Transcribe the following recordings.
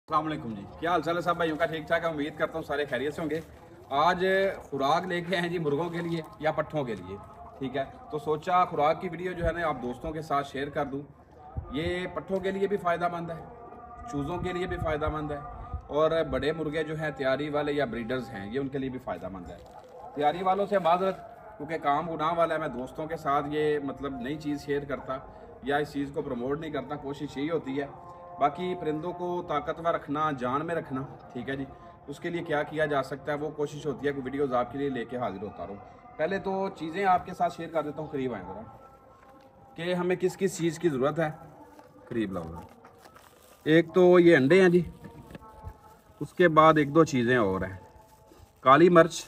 अस्सलाम वालेकुम जी, क्या हाल चाल है सब भाइयों का? ठीक ठाक है, उम्मीद करता हूँ सारे खैरियत से होंगे। आज खुराक लेके आए हैं जी मुर्गों के लिए या पट्ठों के लिए। ठीक है, तो सोचा खुराक की वीडियो जो है ना आप दोस्तों के साथ शेयर कर दूँ। ये पट्ठों के लिए भी फ़ायदेमंद है, चूज़ों के लिए भी फ़ायदेमंद है, और बड़े मुर्गे जो हैं तैयारी वाले या ब्रीडर्स हैं ये उनके लिए भी फ़ायदेमंद है। तैयारी वालों से माजरत, क्योंकि काम गुनाह वाला है, मैं दोस्तों के साथ ये मतलब नई चीज़ शेयर करता या इस चीज़ को प्रमोट नहीं करता। कोशिश यही होती है बाकी परिंदों को ताकतवर रखना, जान में रखना। ठीक है जी, उसके लिए क्या किया जा सकता है वो कोशिश होती है कि वीडियोज़ आपके लिए लेके हाजिर होता रहूँ। पहले तो चीज़ें आपके साथ शेयर कर देता हूँ, करीब आए ज़रा, कि हमें किस किस चीज़ की ज़रूरत है। करीब लाओ। एक तो ये अंडे हैं जी, उसके बाद एक दो चीज़ें और हैं, काली मिर्च,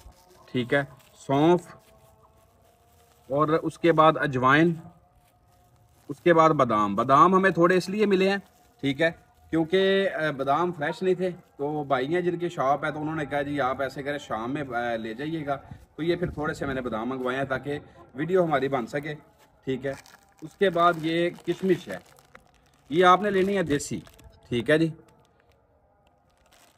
ठीक है, सौंफ, और उसके बाद अजवाइन, उसके बाद बादाम। बादाम हमें थोड़े इसलिए मिले हैं, ठीक है, क्योंकि बादाम फ्रेश नहीं थे। तो भाई हैं जिनकी शॉप है, तो उन्होंने कहा जी आप ऐसे करें शाम में ले जाइएगा। तो ये फिर थोड़े से मैंने बादाम मंगवाए हैं ताकि वीडियो हमारी बन सके। ठीक है, उसके बाद ये किशमिश है, ये आपने लेनी है देसी। ठीक है जी,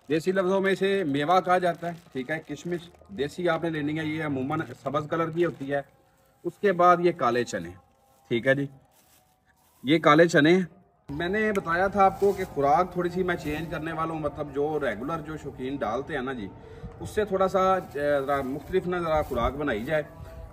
देसी लफ्ज़ों में इसे मेवा कहा जाता है। ठीक है, किशमिश देसी आपने लेनी है, ये अमूमन सब्ज़ कलर की होती है। उसके बाद ये काले चने, ठीक है जी, ये काले चने। मैंने बताया था आपको कि खुराक थोड़ी सी मैं चेंज करने वाला हूँ, मतलब जो रेगुलर जो शौकीन डालते हैं ना जी, उससे थोड़ा सा ज़रा मुख्तलिफ ना ज़रा खुराक बनाई जाए।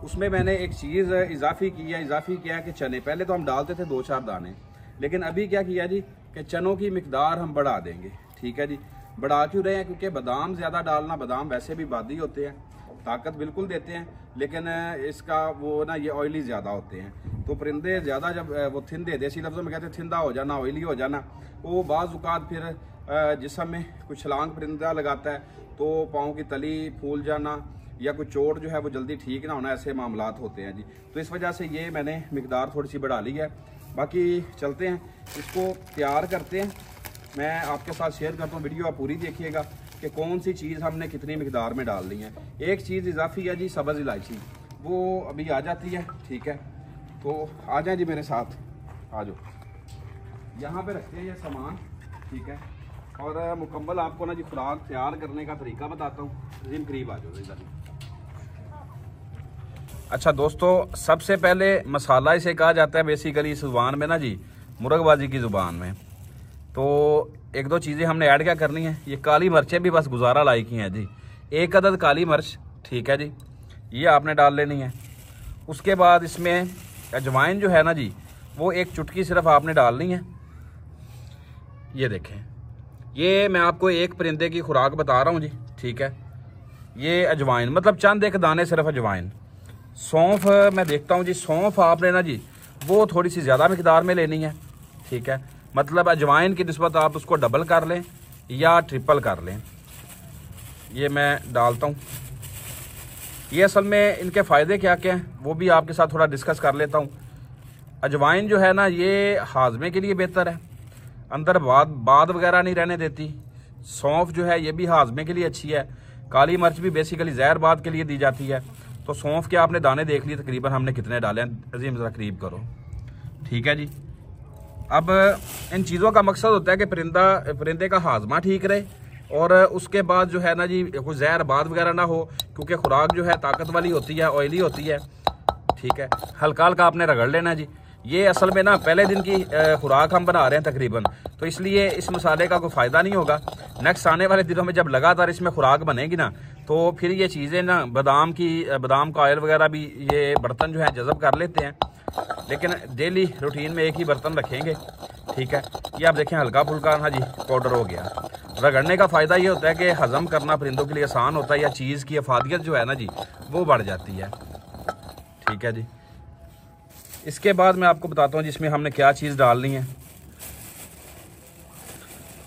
उसमें मैंने एक चीज़ इजाफी किया है कि चने, पहले तो हम डालते थे 2-4 दाने, लेकिन अभी क्या किया जी कि चनों की मिकदार हम बढ़ा देंगे। ठीक है जी, बढ़ा क्यों रहे हैं? क्योंकि बादाम ज़्यादा डालना, बादाम वैसे भी बादी होते हैं, ताकत बिल्कुल देते हैं, लेकिन इसका वो ना ये ऑयली ज़्यादा होते हैं। तो परिंदे ज़्यादा जब वो थिंदे, देसी लफ्ज़ों में कहते हैं थिंदा हो जाना, ऑयली हो जाना, वो बाज़ औक़ात फिर जिस्म में कुछ छलांग परिंदा लगाता है तो पाँव की तली फूल जाना या कोई चोट जो है वो जल्दी ठीक ना होना, ऐसे मामलात होते हैं जी। तो इस वजह से ये मैंने मिकदार थोड़ी सी बढ़ा ली है। बाकी चलते हैं, इसको तैयार करते हैं, मैं आपके साथ शेयर करता हूँ। वीडियो आप पूरी देखिएगा कि कौन सी चीज़ हमने कितनी मिकदार में डालनी है। एक चीज़ इजाफी है जी सब्ज़ इलायची, वो अभी आ जाती है। ठीक है, तो आ जाए जी मेरे साथ, आ जाओ, यहाँ पे रखते हैं ये सामान। ठीक है, और मुकम्मल आपको ना जी खुराक तैयार करने का तरीका बताता हूँ। जिम करीब आ जाओ इधर। अच्छा दोस्तों, सबसे पहले मसाला इसे कहा जाता है बेसिकली इस ज़ुबान में ना जी, मुर्गबाजी की ज़ुबान में। तो एक दो चीज़ें हमने ऐड क्या करनी है, ये काली मिर्चें भी बस गुजारा लायक ही हैं जी, 1 अदद काली मिर्च। ठीक है जी, ये आपने डाल लेनी है। उसके बाद इसमें अजवाइन जो है ना जी, वो 1 चुटकी सिर्फ आपने डालनी है। ये देखें, ये मैं आपको एक परिंदे की खुराक बता रहा हूँ जी। ठीक है, ये अजवाइन मतलब चंद एक दाने सिर्फ अजवाइन। सौंफ मैं देखता हूँ जी, सौंफ आपने ना जी वो थोड़ी सी ज़्यादा मिकदार में लेनी है। ठीक है, मतलब अजवाइन की निस्बत आप उसको डबल कर लें या ट्रिपल कर लें। ये मैं डालता हूँ। ये असल में इनके फ़ायदे क्या क्या हैं वो भी आपके साथ थोड़ा डिस्कस कर लेता हूँ। अजवाइन जो है ना ये हाजमे के लिए बेहतर है, अंदर बाद वगैरह नहीं रहने देती। सौंफ जो है ये भी हाजमे के लिए अच्छी है। काली मिर्च भी बेसिकली जहरबाद के लिए दी जाती है। तो सौंफ के आपने दाने देख लिए तकरीबन हमने कितने डाले हैं। अजीम ज़रा करीब करो। ठीक है जी, अब इन चीज़ों का मकसद होता है कि परिंदे का हाजमा ठीक रहे, और उसके बाद जो है ना जी कोई जहरबाद वगैरह ना हो, क्योंकि खुराक जो है ताकत वाली होती है, ऑयली होती है। ठीक है, हल्का हल्का आपने रगड़ लेना जी। ये असल में ना पहले दिन की खुराक हम बना रहे हैं तकरीबन, तो इसलिए इस मसाले का कोई फ़ायदा नहीं होगा। नेक्स्ट आने वाले दिनों में जब लगातार इसमें खुराक बनेगी ना, तो फिर ये चीज़ें ना बादाम का ऑयल वगैरह भी ये बर्तन जो है जज़ब कर लेते हैं, लेकिन डेली रूटीन में एक ही बर्तन रखेंगे। ठीक है, ये आप देखें हल्का फुल्का ना जी पाउडर हो गया। रगड़ने का फ़ायदा ये होता है कि हज़म करना परिंदों के लिए आसान होता है, या चीज़ की अफादियत जो है ना जी वो बढ़ जाती है। ठीक है जी, इसके बाद मैं आपको बताता हूँ जिसमें हमने क्या चीज़ डालनी है।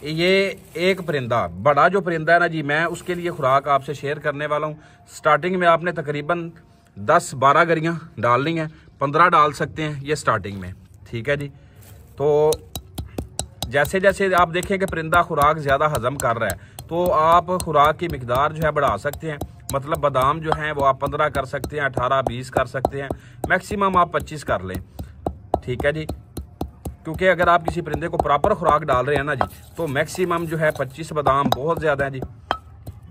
ये एक परिंदा, बड़ा जो परिंदा है ना जी, मैं उसके लिए खुराक आपसे शेयर करने वाला हूँ। स्टार्टिंग में आपने तकरीबन 10-12 गरियाँ डालनी है, 15 डाल सकते हैं ये स्टार्टिंग में। ठीक है जी, तो जैसे जैसे आप देखें कि परिंदा खुराक ज़्यादा हजम कर रहा है, तो आप खुराक की मिकदार जो है बढ़ा सकते हैं। मतलब बादाम जो हैं वो आप 15 कर सकते हैं, 18-20 कर सकते हैं, मैक्सिमम आप 25 कर लें। ठीक है जी, क्योंकि अगर आप किसी परिंदे को प्रॉपर खुराक डाल रहे हैं ना जी, तो मैक्सिमम जो है 25 बादाम बहुत ज़्यादा है जी।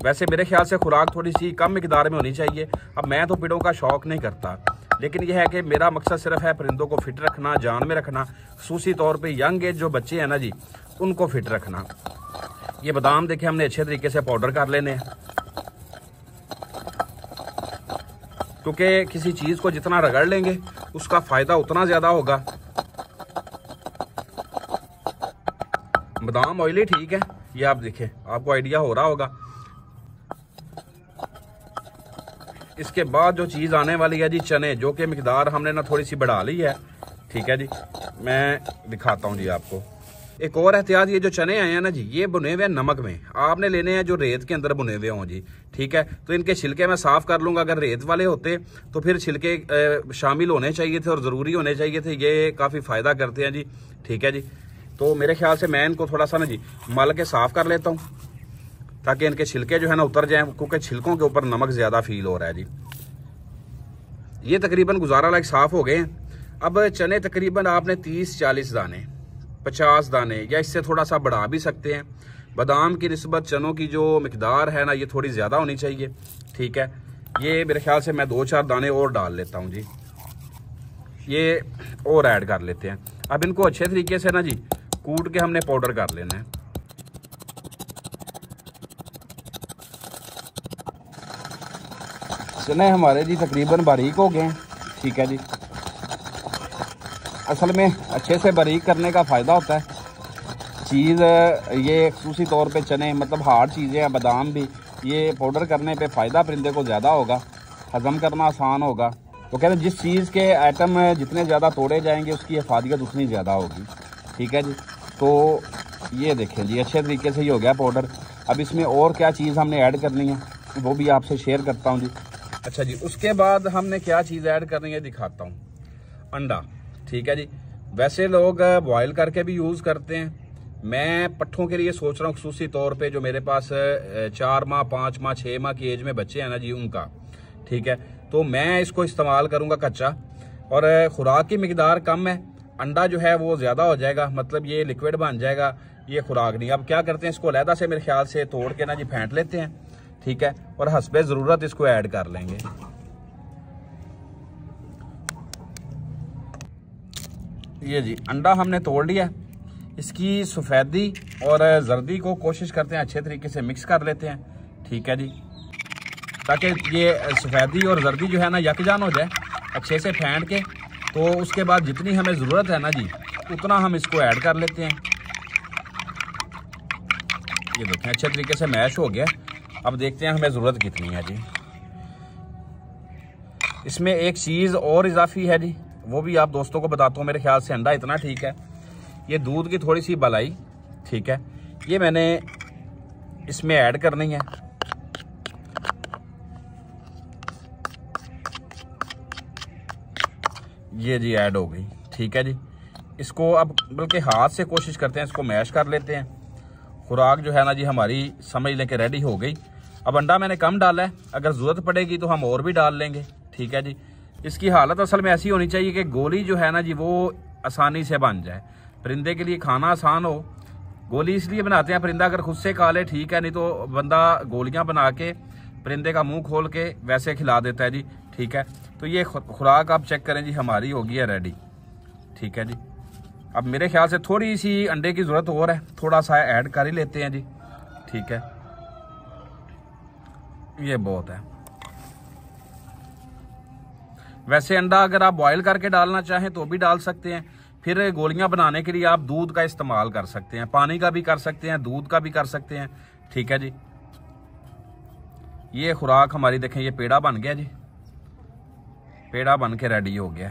वैसे मेरे ख्याल से खुराक थोड़ी सी कम मिकदार में होनी चाहिए। अब मैं तो पिड़ों का शौक़ नहीं करता, लेकिन यह है कि मेरा मकसद सिर्फ है परिंदों को फिट रखना, जान में रखना, खुसूसी तौर पे यंग एज जो बच्चे हैं ना जी, उनको फिट रखना। ये बादाम देखें हमने अच्छे तरीके से पाउडर कर लेने हैं, क्योंकि किसी चीज़ को जितना रगड़ लेंगे उसका फ़ायदा उतना ज़्यादा होगा। बादाम ऑयली ठीक है, ये आप देखें, आपको आइडिया हो रहा होगा। इसके बाद जो चीज़ आने वाली है जी, चने, जो कि मिकदार हमने ना थोड़ी सी बढ़ा ली है। ठीक है जी, मैं दिखाता हूँ जी आपको। एक और एहतियात, ये जो चने आए हैं ना जी, ये बुने हुए हैं नमक में। आपने लेने हैं जो रेत के अंदर बुने हुए हों जी। ठीक है, तो इनके छिलके मैं साफ़ कर लूँगा। अगर रेत वाले होते तो फिर छिलके शामिल होने चाहिए थे और ज़रूरी होने चाहिए थे, ये काफ़ी फ़ायदा करते हैं जी। ठीक है जी, तो मेरे ख्याल से मैं इनको थोड़ा सा ना जी मल के साफ़ कर लेता हूँ, ताकि इनके छिलके जो है ना उतर जाएं, क्योंकि छिलकों के ऊपर नमक ज़्यादा फील हो रहा है जी। ये तकरीबन गुजारा लायक साफ़ हो गए हैं। अब चने तकरीबन आपने 30-40 दाने, 50 दाने या इससे थोड़ा सा बढ़ा भी सकते हैं। बादाम की निस्बत चनों की जो मिकदार है ना, ये थोड़ी ज़्यादा होनी चाहिए। ठीक है, ये मेरे ख्याल से मैं 2-4 दाने और डाल लेता हूँ जी, ये और ऐड कर लेते हैं। अब इनको अच्छे तरीके से ना जी कूट के हमने पाउडर कर लेना है। चने हमारे जी तकरीबन बारीक हो गए हैं। ठीक है जी, असल में अच्छे से बारीक करने का फ़ायदा होता है। चीज़ ये खुसूसी तौर पे चने, मतलब हार्ड चीज़ें हैं, बादाम भी, ये पाउडर करने पे फ़ायदा परिंदे को ज़्यादा होगा, हज़म करना आसान होगा। तो कहते हैं जिस चीज़ के आइटम जितने ज़्यादा तोड़े जाएंगे उसकी हिफाजत उतनी ज़्यादा होगी। ठीक है जी, तो ये देखें जी अच्छे तरीके से ये हो गया पाउडर। अब इसमें और क्या चीज़ हमने ऐड करनी है वो भी आपसे शेयर करता हूँ जी। अच्छा जी, उसके बाद हमने क्या चीज़ ऐड करनी है दिखाता हूँ। अंडा। ठीक है जी, वैसे लोग बॉयल करके भी यूज़ करते हैं। मैं पट्ठों के लिए सोच रहा हूँ खुसूसी तौर पे, जो मेरे पास 4 माह, 5 माह, 6 माह की एज में बच्चे हैं ना जी, उनका। ठीक है, तो मैं इसको इस्तेमाल करूँगा कच्चा, और खुराक की मिकदार कम है। अंडा जो है वो ज़्यादा हो जाएगा, मतलब ये लिक्विड बन जाएगा, ये खुराक नहीं। अब क्या करते हैं, इसको अलहदा से मेरे ख्याल से तोड़ के ना जी फेंट लेते हैं। ठीक है, और हस्बे ज़रूरत इसको ऐड कर लेंगे। ये जी अंडा हमने तोड़ लिया, इसकी सफ़ेदी और जर्दी को कोशिश करते हैं अच्छे तरीके से मिक्स कर लेते हैं। ठीक है जी, ताकि ये सफ़ेदी और जर्दी जो है ना यकजान हो जाए अच्छे से फेंट के। तो उसके बाद जितनी हमें ज़रूरत है ना जी, उतना हम इसको ऐड कर लेते हैं। ये देखें अच्छे तरीके से मैश हो गया। अब देखते हैं हमें ज़रूरत कितनी है जी। इसमें एक चीज़ और इजाफी है जी, वो भी आप दोस्तों को बताता हूँ। मेरे ख्याल से अंडा इतना ठीक है। ये दूध की थोड़ी सी मलाई, ठीक है, ये मैंने इसमें ऐड करनी है। ये जी ऐड हो गई। ठीक है जी, इसको अब बल्कि हाथ से कोशिश करते हैं, इसको मैश कर लेते हैं। खुराक जो है ना जी हमारी समझ लें कि रेडी हो गई। अब अंडा मैंने कम डाला है, अगर ज़रूरत पड़ेगी तो हम और भी डाल लेंगे। ठीक है जी, इसकी हालत असल में ऐसी होनी चाहिए कि गोली जो है ना जी वो आसानी से बन जाए, परिंदे के लिए खाना आसान हो। गोली इसलिए बनाते हैं, परिंदा अगर खुद से खा ले ठीक है, नहीं तो बंदा गोलियां बना के परिंदे का मुंह खोल के वैसे खिला देता है जी। ठीक है, तो ये खुराक आप चेक करें जी हमारी होगी है रेडी। ठीक है जी, अब मेरे ख्याल से थोड़ी सी अंडे की ज़रूरत और है, थोड़ा सा ऐड कर ही लेते हैं जी। ठीक है, ये बहुत है। वैसे अंडा अगर आप बॉयल करके डालना चाहें तो भी डाल सकते हैं। फिर गोलियां बनाने के लिए आप दूध का इस्तेमाल कर सकते हैं, पानी का भी कर सकते हैं, दूध का भी कर सकते हैं। ठीक है जी, ये खुराक हमारी देखें, ये पेड़ा बन गया जी, पेड़ा बन के रेडी हो गया।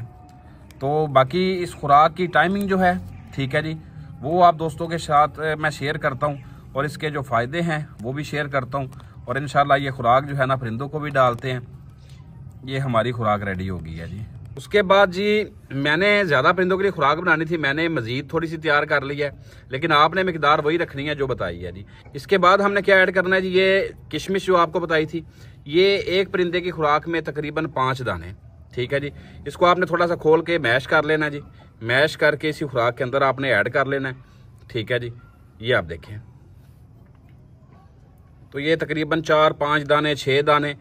तो बाकी इस खुराक की टाइमिंग जो है, ठीक है जी, वो आप दोस्तों के साथ मैं शेयर करता हूँ, और इसके जो फ़ायदे हैं वो भी शेयर करता हूँ। और इंशाल्लाह ये खुराक जो है ना परिंदों को भी डालते हैं। ये हमारी खुराक रेडी हो गई है जी। उसके बाद जी मैंने ज़्यादा परिंदों के लिए खुराक बनानी थी, मैंने मज़ीद थोड़ी सी तैयार कर ली है, लेकिन आपने मिकदार वही रखनी है जो बताई है जी। इसके बाद हमने क्या ऐड करना है जी, ये किशमिश जो आपको बताई थी, ये एक परिंदे की खुराक में तकरीबन 5 दाने। ठीक है जी, इसको आपने थोड़ा सा खोल के मैश कर लेना जी। मैश करके इसी खुराक के अंदर आपने ऐड कर लेना है। ठीक है जी, ये आप देखें तो ये तकरीबन 4-5 दाने 6 दाने,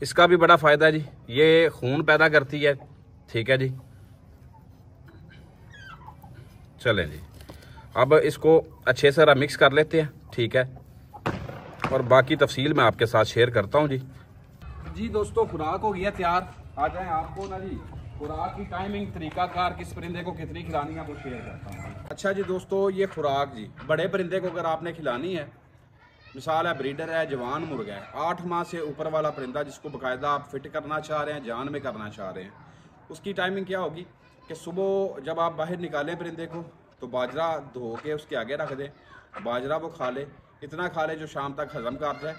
इसका भी बड़ा फ़ायदा है जी, ये खून पैदा करती है। ठीक है जी, चलें जी, अब इसको अच्छे से मिक्स कर लेते हैं। ठीक है, और बाकी तफसील मैं आपके साथ शेयर करता हूँ जी दोस्तों, खुराक हो गया तैयार। आ जाए आपको ना जी खुराक की टाइमिंग, तरीकाकार, किस परिंदे को कितनी खिलानी है वो शेयर करता हूँ। अच्छा जी दोस्तों, ये खुराक जी बड़े परिंदे को अगर आपने खिलानी है, मिसाल है ब्रीडर है, जवान मुर्गा है, 8 माह से ऊपर वाला परिंदा जिसको बाकायदा आप फिट करना चाह रहे हैं, जान में करना चाह रहे हैं, उसकी टाइमिंग क्या होगी कि सुबह जब आप बाहर निकालें परिंदे को तो बाजरा धो के उसके आगे रख दें, बाजरा वो खा ले, इतना खा ले जो शाम तक हजम कर जाए।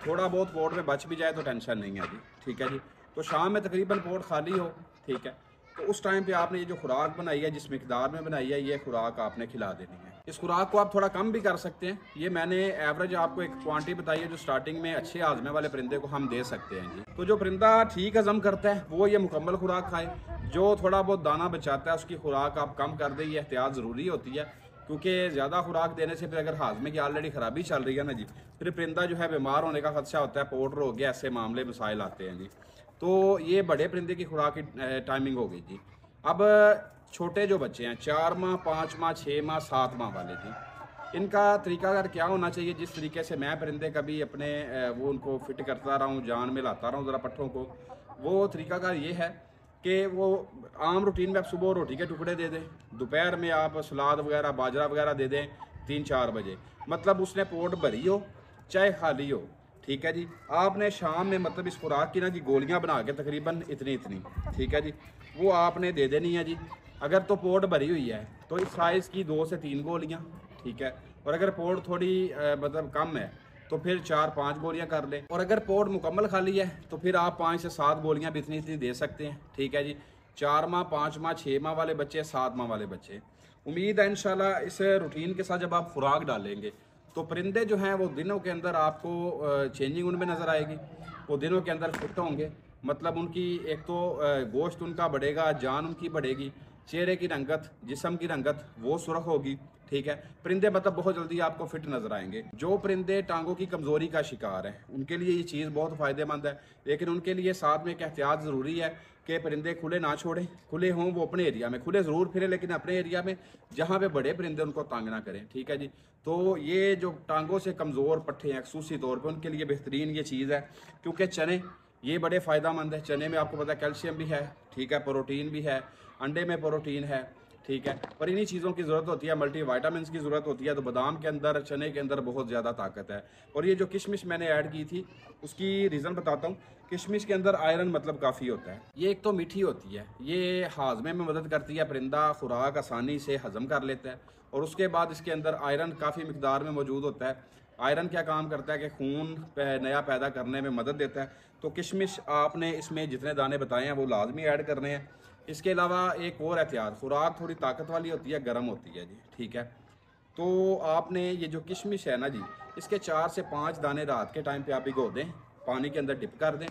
थोड़ा बहुत पोट में बच भी जाए तो टेंशन नहीं है जी। ठीक है जी, तो शाम में तकरीबन पोट खाली हो, ठीक है, तो उस टाइम पे आपने ये जो खुराक बनाई है, जिस मिकदार में बनाई है, ये खुराक आपने खिला देनी है। इस खुराक को आप थोड़ा कम भी कर सकते हैं, ये मैंने एवरेज आपको एक क्वांटिटी बताई है जो स्टार्टिंग में अच्छे हाजमे वाले परिंदे को हम दे सकते हैं जी। तो जो परिंदा ठीक हजम करता है वो ये मुकम्मल खुराक खाए, जो थोड़ा बहुत दाना बचाता है उसकी खुराक आप कम कर दें, ये एहतियात ज़रूरी होती है, क्योंकि ज़्यादा खुराक देने से फिर अगर हाजमे की ऑलरेडी ख़राबी चल रही है ना जी, फिर परिंदा जो है बीमार होने का खदशा होता है, पोर्टर हो गया, ऐसे मामले मसाइल आते हैं जी। तो ये बड़े परिंदे की खुराक की टाइमिंग हो गई जी। अब छोटे जो बच्चे हैं 4 माह 5 माह 6 माह 7 माह वाले जी, इनका तरीकाकार क्या होना चाहिए, जिस तरीके से मैं परिंदे कभी अपने वो उनको फिट करता रहा हूँ, जान में लाता रहा हूँ ज़रा पट्ठों को, वो तरीकाकार ये है कि वो आम रूटीन में आप सुबह रोटी के टुकड़े दे दें, दोपहर में आप सलाद वगैरह बाजरा वगैरह दे दें 3-4 बजे, मतलब उसने पोट भरी हो चाहे खाली हो। ठीक है जी, आपने शाम में मतलब इस खुराक की ना जी गोलियां बना के तकरीबन इतनी इतनी, ठीक है जी, वो आपने दे देनी है जी। अगर तो पोट भरी हुई है तो इस साइज़ की 2 से 3 गोलियां, ठीक है, और अगर पोट थोड़ी मतलब कम है तो फिर 4-5 गोलियां कर लें, और अगर पोट मुकम्मल खाली है तो फिर आप 5 से 7 गोलियां भी इतनी इतनी दे सकते हैं। ठीक है जी, 4 माह 5 माह 6 माह वाले बच्चे, 7 माह वाले बच्चे, उम्मीद है इंशाल्लाह इस रूटीन के साथ जब आप खुराक डालेंगे तो परिंदे जो हैं वो दिनों के अंदर आपको चेंजिंग उनमें नज़र आएगी, वो दिनों के अंदर फिट होंगे, मतलब उनकी एक तो गोश्त उनका बढ़ेगा, जान उनकी बढ़ेगी, चेहरे की रंगत, जिस्म की रंगत वो सुर्ख होगी। ठीक है, परिंदे मतलब बहुत जल्दी आपको फिट नज़र आएंगे। जो परिंदे टांगों की कमज़ोरी का शिकार हैं उनके लिए ये चीज़ बहुत फ़ायदेमंद है, लेकिन उनके लिए साथ में एक एहतियात ज़रूरी है कि परिंदे खुले ना छोड़ें, खुले हों वो अपने एरिया में, खुले ज़रूर फिरें लेकिन अपने एरिया में जहाँ पे बड़े परिंदे उनको तंग ना करें। ठीक है जी, तो ये जो टांगों से कमज़ोर पट्ठे हैं खसूसी तौर पर उनके लिए बेहतरीन ये चीज़ है, क्योंकि चने ये बड़े फ़ायदेमंद है। चने में आपको पता है कैल्शियम भी है, ठीक है, प्रोटीन भी है, अंडे में प्रोटीन है, ठीक है, पर इन्हीं चीज़ों की ज़रूरत होती है, मल्टी वाइटामिन की ज़रूरत होती है, तो बादाम के अंदर, चने के अंदर बहुत ज़्यादा ताकत है। और ये जो किशमिश मैंने ऐड की थी उसकी रीज़न बताता हूँ। किशमिश के अंदर आयरन मतलब काफ़ी होता है, ये एक तो मीठी होती है, ये हाजमे में मदद करती है, परिंदा खुराक आसानी से हज़म कर लेता है, और उसके बाद इसके अंदर आयरन काफ़ी मिकदार में मौजूद होता है। आयरन क्या काम करता है कि खून नया पैदा करने में मदद देता है, तो किशमिश आपने इसमें जितने दाने बताए हैं वो लाजमी ऐड करने हैं। इसके अलावा एक और एहतियात, खुराक थोड़ी ताकत वाली होती है, गर्म होती है जी, ठीक है, तो आपने ये जो किशमिश है ना जी, इसके 4 से 5 दाने रात के टाइम पे आप भिगो दें, पानी के अंदर डिप कर दें,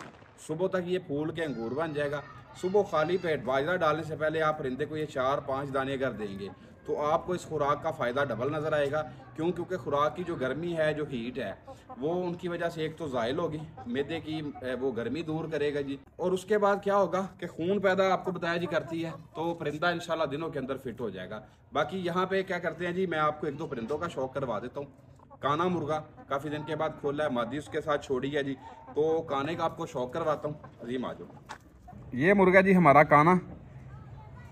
सुबह तक ये फूल के अंगूर बन जाएगा। सुबह खाली पेट बाजरा डालने से पहले आप परिंदे को ये 4-5 दाने अगर देंगे तो आपको इस खुराक का फ़ायदा डबल नज़र आएगा। क्योंकि खुराक की जो गर्मी है, जो हीट है, वो उनकी वजह से एक तो ज़ायल होगी, मैदे की वो गर्मी दूर करेगा जी, और उसके बाद क्या होगा कि खून पैदा आपको बताया जी करती है, तो परिंदा इंशाल्लाह दिनों के अंदर फिट हो जाएगा। बाकी यहाँ पे क्या करते हैं जी, मैं आपको 1-2 परिंदों का शौक करवा देता हूँ। काना मुर्गा काफ़ी दिन के बाद खोला है, मादी उसके साथ छोड़ी है जी, तो काने का आपको शौक करवाता हूँ। अजीम आ जाओ। ये मुर्गा जी हमारा काना,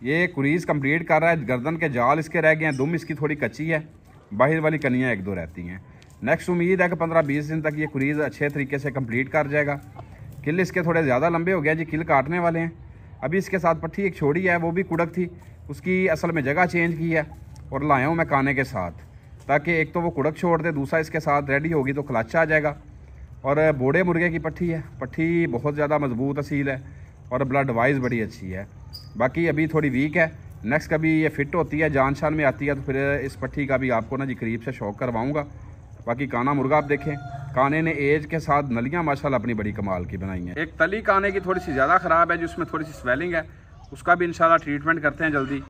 ये कुरीज़ कंप्लीट कर रहा है, गर्दन के जाल इसके रह गए हैं, दुम इसकी थोड़ी कच्ची है, बाहर वाली कनियाँ 1-2 रहती हैं। नेक्स्ट उम्मीद है कि 15-20 दिन तक ये कुरीज़ अच्छे तरीके से कंप्लीट कर जाएगा। किल इसके थोड़े ज़्यादा लंबे हो गए जी, किल काटने वाले हैं। अभी इसके साथ पट्ठी एक छोड़ी है, वो भी कुड़क थी, उसकी असल में जगह चेंज की है और लाया हूँ मैं काने के साथ, ताकि एक तो वो कुड़क छोड़ दे, दूसरा इसके साथ रेडी होगी तो क्लच आ जाएगा। और बूढ़े मुर्गे की पट्ठी है, पट्ठी बहुत ज़्यादा मजबूत असील है और ब्लड वाइज बड़ी अच्छी है। बाकी अभी थोड़ी वीक है, नेक्स्ट कभी ये फिट होती है, जान शान में आती है, तो फिर इस पट्ठी का भी आपको ना जी करीब से शौक करवाऊँगा। बाकी काना मुर्गा आप देखें, काने ने एज के साथ नलियाँ माशाल्लाह अपनी बड़ी कमाल की बनाई हैं। एक तली काने की थोड़ी सी ज़्यादा ख़राब है, जिसमें थोड़ी सी स्वेलिंग है, उसका भी इंशाल्लाह ट्रीटमेंट करते हैं जल्दी।